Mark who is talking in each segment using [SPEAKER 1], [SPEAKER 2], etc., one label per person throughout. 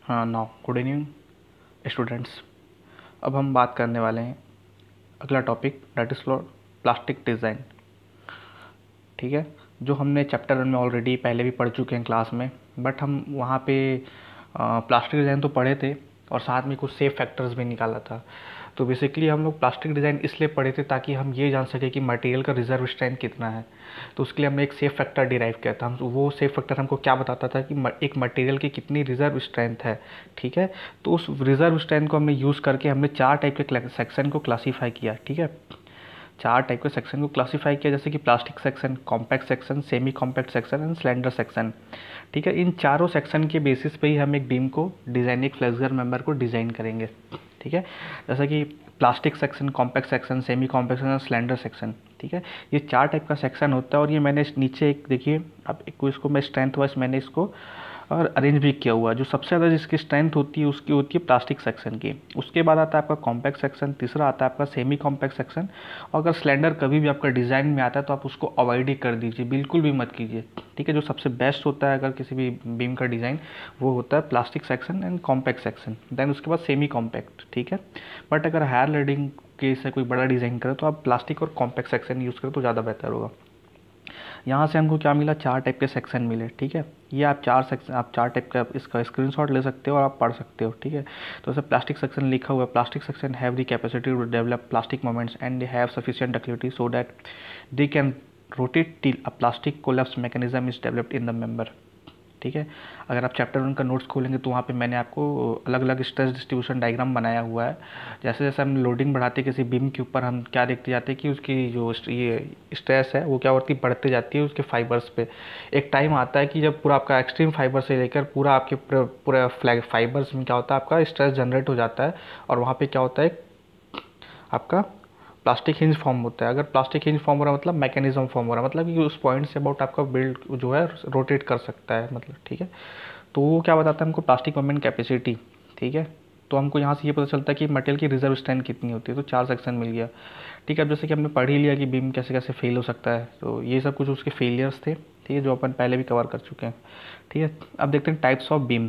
[SPEAKER 1] हाँ now good evening students. अब हम बात करने वाले हैं अगला topic that is plastic design. ठीक है, जो हमने चैप्टर 1 में ऑलरेडी पहले भी पढ़ चुके हैं क्लास में, बट हम वहाँ पे प्लास्टिक डिज़ाइन तो पढ़े थे और साथ में कुछ सेफ फैक्टर्स भी निकाला था। तो बेसिकली हम लोग प्लास्टिक डिज़ाइन इसलिए पढ़े थे ताकि हम ये जान सकें कि मटेरियल का रिजर्व स्ट्रेंथ कितना है। तो उसके लिए हमने एक सेफ फैक्टर डिराइव किया था। हम वो सेफ फैक्टर हमको क्या बताता था कि एक मटेरियल की कितनी रिजर्व स्ट्रेंथ है। ठीक है, तो उस रिजर्व स्ट्रेंथ को हमने यूज़ करके हमने 4 टाइप के सेक्शन को क्लासीफाई किया। ठीक है, 4 टाइप के सेक्शन को क्लासीफाई किया, जैसे कि plastic section, compact section, semi compact section and slender section. ठीक है, इन चारों सेक्शन के बेसिस पे ही हम एक बीम को डिज़ाइन, एक फ्लेक्सर मेंबर को डिज़ाइन करेंगे। ठीक है, जैसा कि plastic section, compact section, semi compact section और स्लेंडर सेक्शन। ठीक है, ये 4 टाइप का सेक्शन होता है और ये मैंने नीचे एक देखिए, अब इसको मैं स्ट्रेंथ वाइज मैंने इसको और अरेंज भी किया हुआ है। जो सबसे ज़्यादा जिसकी स्ट्रेंथ होती है उसकी होती है प्लास्टिक सेक्शन की। उसके बाद आता है आपका कॉम्पैक्ट सेक्शन, तीसरा आता है आपका सेमी कॉम्पैक्ट सेक्शन। और अगर स्लेंडर कभी भी आपका डिज़ाइन में आता है तो आप उसको अवॉइड ही कर दीजिए, बिल्कुल भी मत कीजिए। ठीक है, जो सबसे बेस्ट होता है अगर किसी भी बीम का डिज़ाइन, वो होता है plastic section and compact section, then उसके बाद सेमी कॉम्पैक्ट। ठीक है, बट अगर हायर लोडिंग के से कोई बड़ा डिज़ाइन करें तो आप प्लास्टिक और कॉम्पैक्ट सेक्शन यूज़ करें तो ज़्यादा बेहतर होगा। यहाँ से हमको क्या मिला, 4 टाइप के सेक्शन मिले। ठीक है, ये आप 4 सेक्शन, आप 4 टाइप का इसका स्क्रीनशॉट ले सकते हो और आप पढ़ सकते हो। ठीक है, तो ऐसे प्लास्टिक सेक्शन लिखा हुआ है, plastic section have the capacity to develop plastic moments and they have sufficient ductility so that they can rotate till a plastic collapse mechanism is developed in the member. ठीक है, अगर आप chapter 1 का notes खोलेंगे तो वहाँ पे मैंने आपको अलग अलग स्ट्रेस डिस्ट्रीब्यूशन डायग्राम बनाया हुआ है। जैसे जैसे हम लोडिंग बढ़ाते हैं किसी बीम के ऊपर, हम क्या देखते जाते हैं कि उसकी जो ये स्ट्रेस है वो क्या होती है, बढ़ते जाती है उसके फाइबर्स पे। एक टाइम आता है कि जब पूरा आपका एक्सट्रीम फाइबर से लेकर पूरा आपके पूरा फ्लैग फाइबर्स में क्या होता है, आपका स्ट्रेस जनरेट हो जाता है और वहाँ पे क्या होता है, आपका प्लास्टिक हिंज फॉर्म होता है। अगर प्लास्टिक हिंज फॉर्म हो रहा है मतलब मैकेनिज्म फॉर्म हो रहा है, मतलब कि उस पॉइंट से अबाउट आपका बिल्ड जो है रोटेट कर सकता है, मतलब। ठीक है, तो वो क्या बताता है हमको, प्लास्टिक मोमेंट कैपेसिटी। ठीक है, तो हमको यहाँ से ये पता चलता है कि मटेरियल की रिजर्व स्ट्रेंथ कितनी होती है। तो 4 सेक्शन मिल गया। ठीक है, अब जैसे कि हमने पढ़ ही लिया कि बीम कैसे कैसे फेल हो सकता है, तो ये सब कुछ उसके फेलियर्स थे। ठीक है, जो अपन पहले भी कवर कर चुके हैं। ठीक है, अब देखते हैं टाइप्स ऑफ बीम।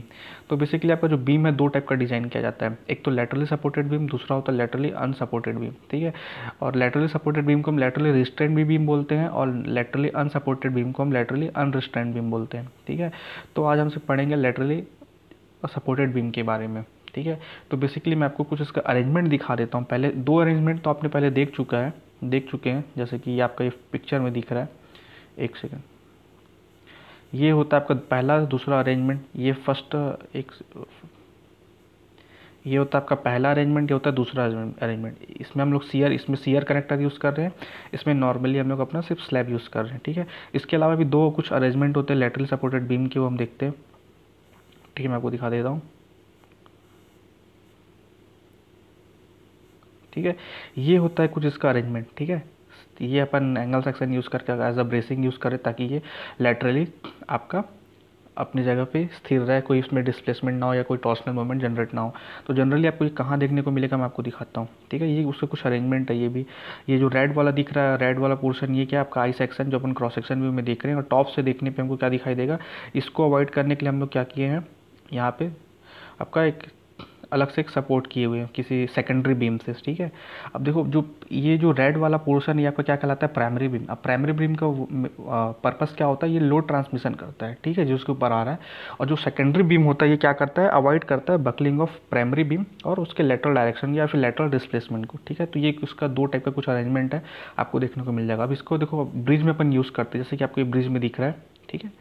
[SPEAKER 1] तो बेसिकली आपका जो बीम है 2 टाइप का डिज़ाइन किया जाता है, एक तो लेटरली सपोर्टेड बीम, दूसरा होता है लेटरली अनसपोर्टेड बीम। ठीक है, और लेटरली सपोर्टेड बीम को हम लेटरली रिस्ट्रेंट भी बीम बोलते हैं और लेटरली अनसपोर्टेड बीम को हम लेटरली अनरिस्ट्रेंट बीम बोलते हैं। ठीक है, तो आज हमसे पढ़ेंगे लेटरली सपोर्टेड बीम के बारे में। ठीक है, तो बेसिकली मैं आपको कुछ इसका अरेंजमेंट दिखा देता हूँ। पहले 2 अरेंजमेंट तो आपने पहले देख चुके हैं, जैसे कि ये आपका ये पिक्चर में दिख रहा है। एक सेकंड, ये होता है आपका पहला, दूसरा अरेंजमेंट। ये होता है आपका पहला अरेंजमेंट, ये होता है दूसरा अरेंजमेंट। इसमें हम लोग इसमें सीयर कनेक्टर यूज़ कर रहे हैं, इसमें नॉर्मली हम लोग अपना सिर्फ स्लैब यूज़ कर रहे हैं। ठीक है, इसके अलावा भी 2 कुछ अरेंजमेंट होते हैं लेटरली सपोर्टेड बीम के, वो हम देखते हैं। ठीक है, मैं आपको दिखा देता हूँ। ठीक है, ये होता है कुछ इसका अरेंजमेंट। ठीक है, ये अपन एंगल सेक्शन यूज़ करके एज अ ब्रेसिंग यूज़ करें ताकि ये लेटरली आपका अपनी जगह पे स्थिर रहे, कोई इसमें डिस्प्लेसमेंट ना हो या कोई टॉर्सनल मोमेंट जनरेट ना हो। तो जनरली आपको ये कहाँ देखने को मिलेगा, मैं आपको दिखाता हूँ। ठीक है, ये उसका कुछ अरेंजमेंट है। ये भी, ये जो रेड वाला दिख रहा है, रेड वाला पोर्शन, ये क्या आपका आई सेक्शन, जो अपन क्रॉस सेक्शन व्यू में देख रहे हैं। और टॉप से देखने पे हमको क्या दिखाई देगा, इसको अवॉइड करने के लिए हम लोग क्या किए हैं, यहाँ पे आपका एक अलग से एक सपोर्ट किए हुए हैं किसी सेकेंडरी बीम से। ठीक है, अब देखो जो ये जो रेड वाला पोर्शन ये आपका क्या कहलाता है, प्राइमरी बीम। अब प्राइमरी बीम का पर्पस क्या होता है, ये लोड ट्रांसमिशन करता है। ठीक है, जो उसके ऊपर आ रहा है। और जो सेकेंडरी बीम होता है ये क्या करता है, अवॉइड करता है बकलिंग ऑफ प्राइमरी बीम और उसके लेटरल डायरेक्शन या फिर लेटरल डिस्प्लेसमेंट को। ठीक है, तो ये उसका 2 टाइप का कुछ अरेंजमेंट है, आपको देखने को मिल जाएगा। अब इसको देखो ब्रिज में अपन यूज़ करते हैं, जैसे कि आपको ये ब्रिज में दिख रहा है। ठीक है,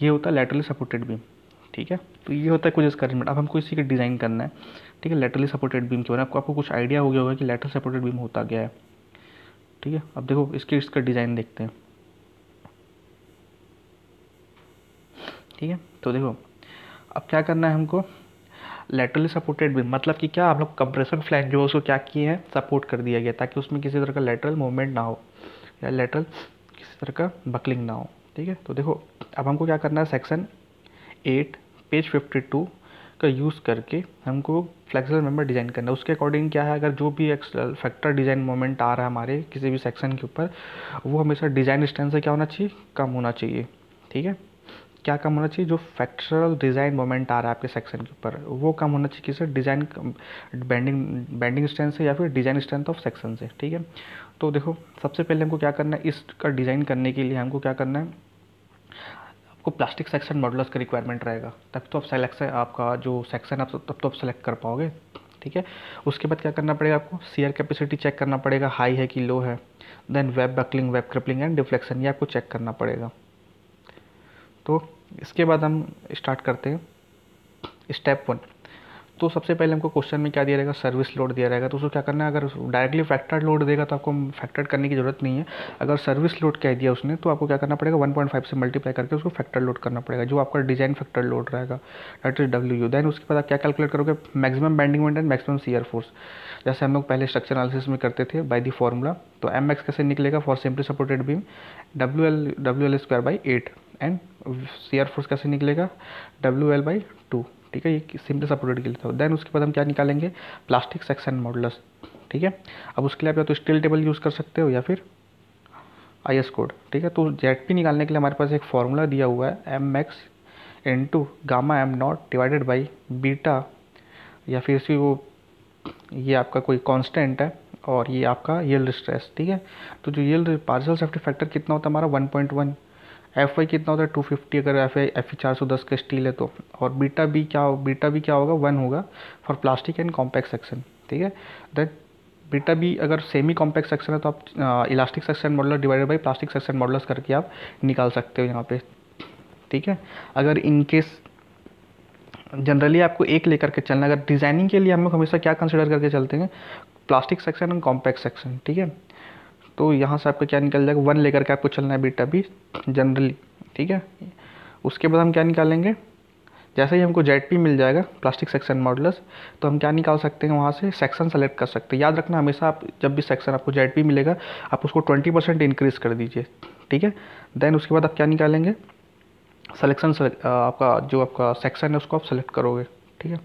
[SPEAKER 1] ये होता है लेटरली सपोर्टेड बीम। ठीक है, तो ये होता है कुछ इसका अरेंजमेंट। अब हमको इसी का डिज़ाइन करना है। ठीक है, लेटरली सपोर्टेड बीम के बारे में आपको कुछ आइडिया हो गया होगा कि लेटरल सपोर्टेड बीम होता क्या है। ठीक है, अब देखो इसका डिज़ाइन देखते हैं। ठीक है, तो देखो अब क्या करना है हमको, लेटरली सपोर्टेड बीम मतलब कि क्या, हम लोग कंप्रेशन फ्लैंज जो उसको क्या किए हैं, सपोर्ट कर दिया गया ताकि उसमें किसी तरह का लेटरल मूवमेंट ना हो या लेटरल किसी तरह का बकलिंग ना हो। ठीक है, तो देखो अब हमको क्या करना है, सेक्शन 8 पेज 52 का यूज़ करके हमको फ्लेक्सिबल मेंबर डिज़ाइन करना है। उसके अकॉर्डिंग क्या है, अगर जो भी एक्सल फैक्टर डिज़ाइन मोमेंट आ रहा है हमारे किसी भी सेक्शन के ऊपर, वो हमेशा डिज़ाइन स्ट्रेंथ से क्या होना चाहिए, कम होना चाहिए। ठीक है, क्या कम होना चाहिए, जो फैक्चरल डिज़ाइन मोमेंट आ रहा है आपके सेक्शन के ऊपर वो कम होना चाहिए किससे, डिज़ाइन बेंडिंग स्ट्रेंथ से या फिर डिज़ाइन स्ट्रेंथ ऑफ सेक्शन से। ठीक है, तो देखो सबसे पहले हमको क्या करना है, इसका डिज़ाइन करने के लिए हमको क्या करना है, आपको प्लास्टिक सेक्शन मॉडुलस का रिक्वायरमेंट रहेगा, तब तो आप सेलेक्शन आपका जो सेक्शन आप तब तो आप सेलेक्ट कर पाओगे। ठीक है, उसके बाद क्या करना पड़ेगा, आपको शियर कैपेसिटी चेक करना पड़ेगा, हाई है कि लो है। Then web buckling, web crippling and deflection, ये आपको चेक करना पड़ेगा। तो इसके बाद हम स्टार्ट करते हैं स्टेप 1। तो सबसे पहले हमको क्वेश्चन में क्या दिया रहेगा, सर्विस लोड दिया रहेगा। तो उसको क्या करना है, अगर डायरेक्टली फैक्टर्ड लोड देगा तो आपको फैक्टर्ड करने की ज़रूरत नहीं है। अगर सर्विस लोड कह दिया उसने तो आपको क्या करना पड़ेगा, 1.5 से मल्टीप्लाई करके उसको फैक्टर लोड करना पड़ेगा, जो आपका डिज़ाइन फैक्टर लोड रहेगा, दैट इज WU। देन उसके बाद आप क्या कैलकुलेट करोगे, maximum bending moment and maximum shear force, जैसे हम लोग पहले स्ट्रक्चर एनालिसिस में करते थे बाय द फॉर्मूला। तो MX कैसे निकलेगा, for simply supported beam WL²/8 and shear force कैसे निकलेगा, WL/2। ठीक है, ये सिंपली सपोर्टेड के लिए था। देन उसके बाद हम क्या निकालेंगे, प्लास्टिक सेक्शन मॉडुलस। ठीक है, अब उसके लिए आप या तो स्टील टेबल यूज़ कर सकते हो या फिर IS कोड। ठीक है, तो ZP निकालने के लिए हमारे पास एक फॉर्मूला दिया हुआ है, MX × Γm0 divided by beta, या फिर इसी वो ये आपका कोई कांस्टेंट है और ये आपका यील्ड स्ट्रेस। ठीक है, तो जो यील्ड पार्शियल सेफ्टी फैक्टर कितना होता है हमारा 1.1, FY कितना होता है 250 अगर FE 410 का स्टील है तो, और बीटा भी क्या होगा 1 होगा for plastic and compact section. ठीक है, देन बीटा भी अगर सेमी कॉम्पैक्ट सेक्शन है तो आप elastic section modulus divided by plastic section modulus करके आप निकाल सकते हो यहाँ पे। ठीक है, अगर इनकेस जनरली आपको एक लेकर के चलना, अगर डिज़ाइनिंग के लिए हम लोग हमेशा क्या कंसिडर करके चलते हैं, plastic section and compact section. ठीक है, तो यहाँ से आपका क्या निकल जाएगा, 1 लेकर के आपको चलना है बीटा भी जनरली। ठीक है, उसके बाद हम क्या निकालेंगे, जैसे ही हमको ZP मिल जाएगा प्लास्टिक सेक्शन मॉडुलस, तो हम क्या निकाल सकते हैं, वहाँ से सेक्शन सेलेक्ट कर सकते हैं। याद रखना हमेशा आप जब भी सेक्शन आपको ZP मिलेगा आप उसको 20% इंक्रीज़ कर दीजिए। ठीक है, देन उसके बाद आप क्या निकालेंगे, आपका जो आपका सेक्शन है उसको आप सेलेक्ट करोगे। ठीक है।